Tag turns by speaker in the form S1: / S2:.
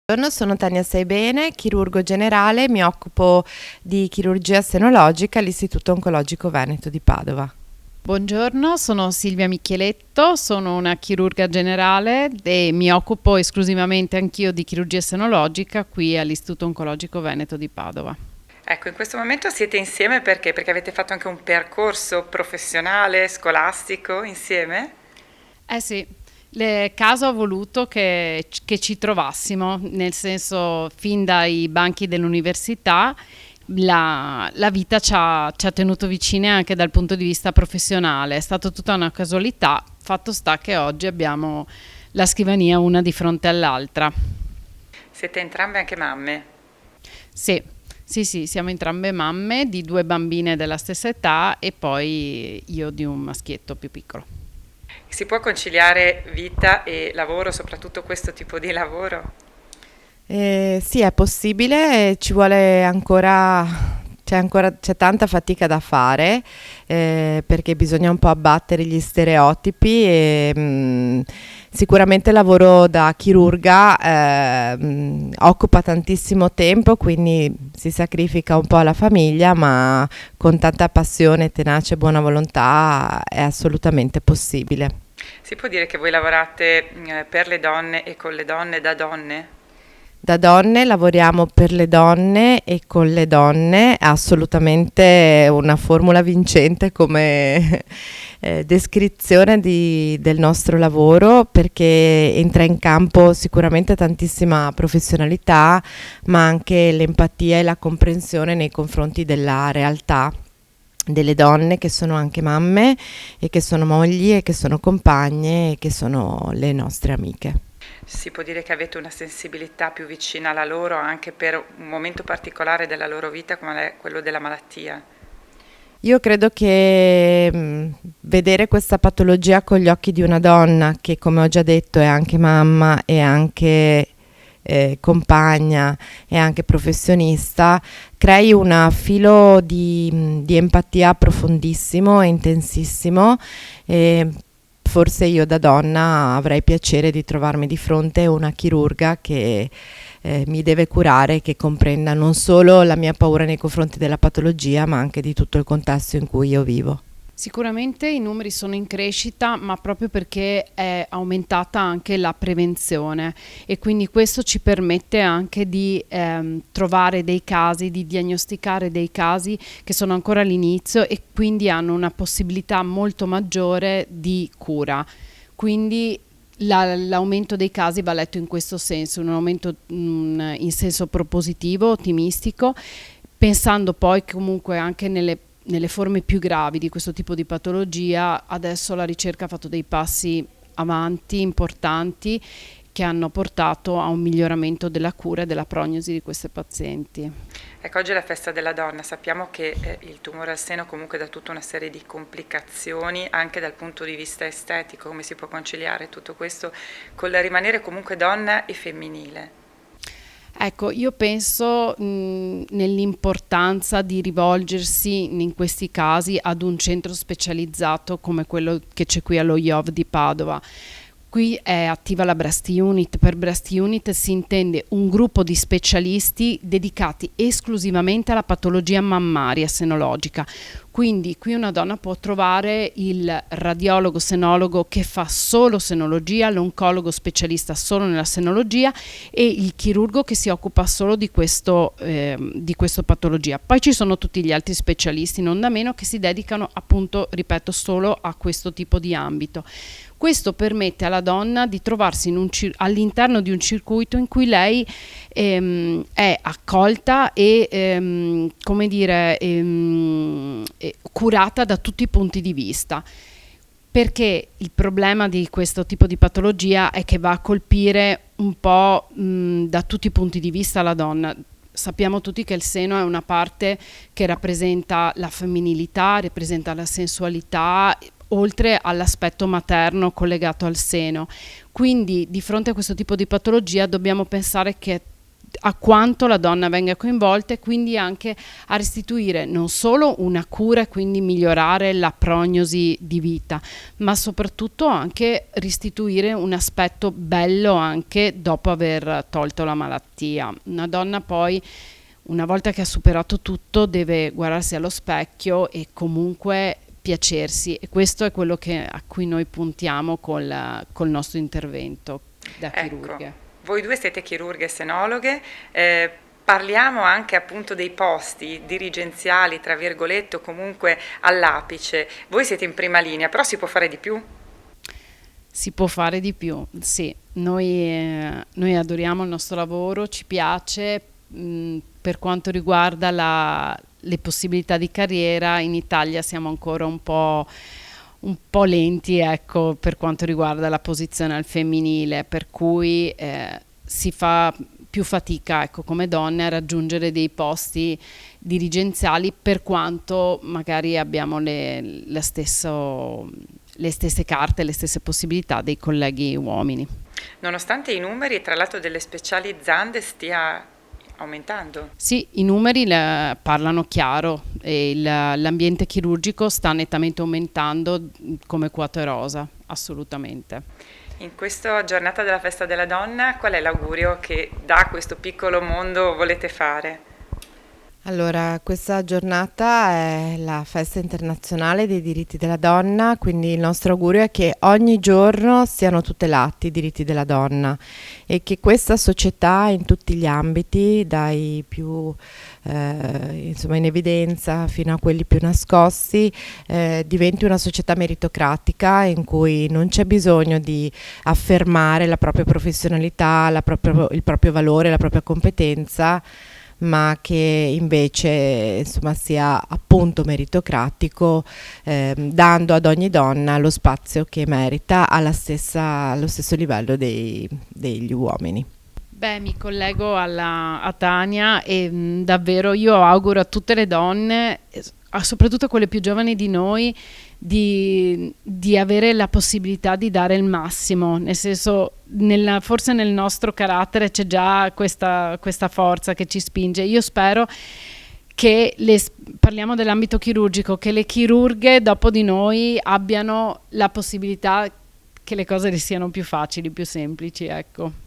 S1: Buongiorno, sono Tania Saibene, chirurgo generale, mi occupo di chirurgia senologica all'Istituto Oncologico Veneto di Padova.
S2: Buongiorno, sono Silvia Micheletto, sono una chirurga generale e mi occupo esclusivamente anch'io di chirurgia senologica qui all'Istituto Oncologico Veneto di Padova.
S3: Ecco, in questo momento siete insieme perché? Perché avete fatto anche un percorso professionale, scolastico insieme?
S2: Eh sì, il caso ha voluto che ci trovassimo, nel senso fin dai banchi dell'università la vita ci ha tenuto vicine anche dal punto di vista professionale, è stata tutta una casualità, fatto sta che oggi abbiamo la scrivania una di fronte all'altra.
S3: Siete entrambe anche mamme?
S2: Sì, sì, siamo entrambe mamme di due bambine della stessa età e poi io di un maschietto più piccolo.
S3: Si può conciliare vita e lavoro, soprattutto questo tipo di lavoro?
S1: Sì, è possibile, c'è tanta fatica da fare perché bisogna un po' abbattere gli stereotipi e sicuramente il lavoro da chirurga occupa tantissimo tempo, quindi si sacrifica un po' alla famiglia, ma con tanta passione, tenacia e buona volontà è assolutamente possibile.
S3: Si può dire che voi lavorate per le donne e con le donne da donne?
S1: Da donne lavoriamo per le donne e con le donne, assolutamente una formula vincente come descrizione del nostro lavoro, perché entra in campo sicuramente tantissima professionalità, ma anche l'empatia e la comprensione nei confronti della realtà delle donne che sono anche mamme e che sono mogli e che sono compagne e che sono le nostre amiche.
S3: Si può dire che avete una sensibilità più vicina alla loro anche per un momento particolare della loro vita come è quello della malattia?
S1: Io credo che vedere questa patologia con gli occhi di una donna che, come ho già detto, è anche mamma e anche compagna e anche professionista, crei un filo di empatia profondissimo e intensissimo. E forse io da donna avrei piacere di trovarmi di fronte a una chirurga che mi deve curare, che comprenda non solo la mia paura nei confronti della patologia, ma anche di tutto il contesto in cui io vivo.
S2: Sicuramente i numeri sono in crescita, ma proprio perché è aumentata anche la prevenzione e quindi questo ci permette anche di trovare dei casi, di diagnosticare dei casi che sono ancora all'inizio e quindi hanno una possibilità molto maggiore di cura. Quindi l'aumento dei casi va letto in questo senso, un aumento in senso propositivo, ottimistico, pensando poi comunque anche nelle forme più gravi di questo tipo di patologia. Adesso la ricerca ha fatto dei passi avanti importanti che hanno portato a un miglioramento della cura e della prognosi di queste pazienti.
S3: Ecco, oggi è la festa della donna, sappiamo che il tumore al seno comunque dà tutta una serie di complicazioni anche dal punto di vista estetico, come si può conciliare tutto questo con il rimanere comunque donna e femminile?
S2: Ecco, io penso nell'importanza di rivolgersi in questi casi ad un centro specializzato come quello che c'è qui allo IOV di Padova. Qui è attiva la Breast Unit. Per Breast Unit si intende un gruppo di specialisti dedicati esclusivamente alla patologia mammaria senologica. Quindi qui una donna può trovare il radiologo senologo che fa solo senologia, l'oncologo specialista solo nella senologia e il chirurgo che si occupa solo di questa patologia. Poi ci sono tutti gli altri specialisti, non da meno, che si dedicano appunto, ripeto, solo a questo tipo di ambito. Questo permette alla donna di trovarsi all'interno di un circuito in cui lei è accolta e curata da tutti i punti di vista. Perché il problema di questo tipo di patologia è che va a colpire un po' da tutti i punti di vista la donna. Sappiamo tutti che il seno è una parte che rappresenta la femminilità, rappresenta la sensualità, oltre all'aspetto materno collegato al seno. Quindi di fronte a questo tipo di patologia dobbiamo pensare che è a quanto la donna venga coinvolta e quindi anche a restituire non solo una cura e quindi migliorare la prognosi di vita, ma soprattutto anche restituire un aspetto bello anche dopo aver tolto la malattia. Una donna poi, una volta che ha superato tutto, deve guardarsi allo specchio e comunque piacersi, e questo è quello a cui noi puntiamo col nostro intervento da chirurghe.
S3: Ecco. Voi due siete chirurghe e senologhe, parliamo anche appunto dei posti dirigenziali, tra virgolette, o comunque all'apice. Voi siete in prima linea, però si può fare di più?
S2: Si può fare di più, sì. Noi adoriamo il nostro lavoro, ci piace. Per quanto riguarda le possibilità di carriera, in Italia siamo ancora un po' lenti, ecco, per quanto riguarda la posizione al femminile, per cui si fa più fatica, ecco, come donne a raggiungere dei posti dirigenziali, per quanto magari abbiamo le stesse carte, le stesse possibilità dei colleghi uomini.
S3: Nonostante i numeri, tra l'altro, delle specializzande stia aumentando.
S2: Sì, i numeri parlano chiaro e l'ambiente chirurgico sta nettamente aumentando come quota rosa, assolutamente.
S3: In questa giornata della festa della donna, qual è l'augurio che da questo piccolo mondo volete fare?
S1: Allora, questa giornata è la festa internazionale dei diritti della donna, quindi il nostro augurio è che ogni giorno siano tutelati i diritti della donna e che questa società in tutti gli ambiti, dai più in evidenza fino a quelli più nascosti, diventi una società meritocratica in cui non c'è bisogno di affermare la propria professionalità, il proprio valore, la propria competenza, ma che invece sia appunto meritocratico, dando ad ogni donna lo spazio che merita allo stesso livello degli uomini.
S2: Beh, mi collego a Tania e davvero io auguro a tutte le donne, soprattutto quelle più giovani di noi, di avere la possibilità di dare il massimo, nel senso, forse nel nostro carattere c'è già questa forza che ci spinge. Io spero che parliamo dell'ambito chirurgico, che le chirurghe dopo di noi abbiano la possibilità che le cose siano più facili, più semplici, ecco.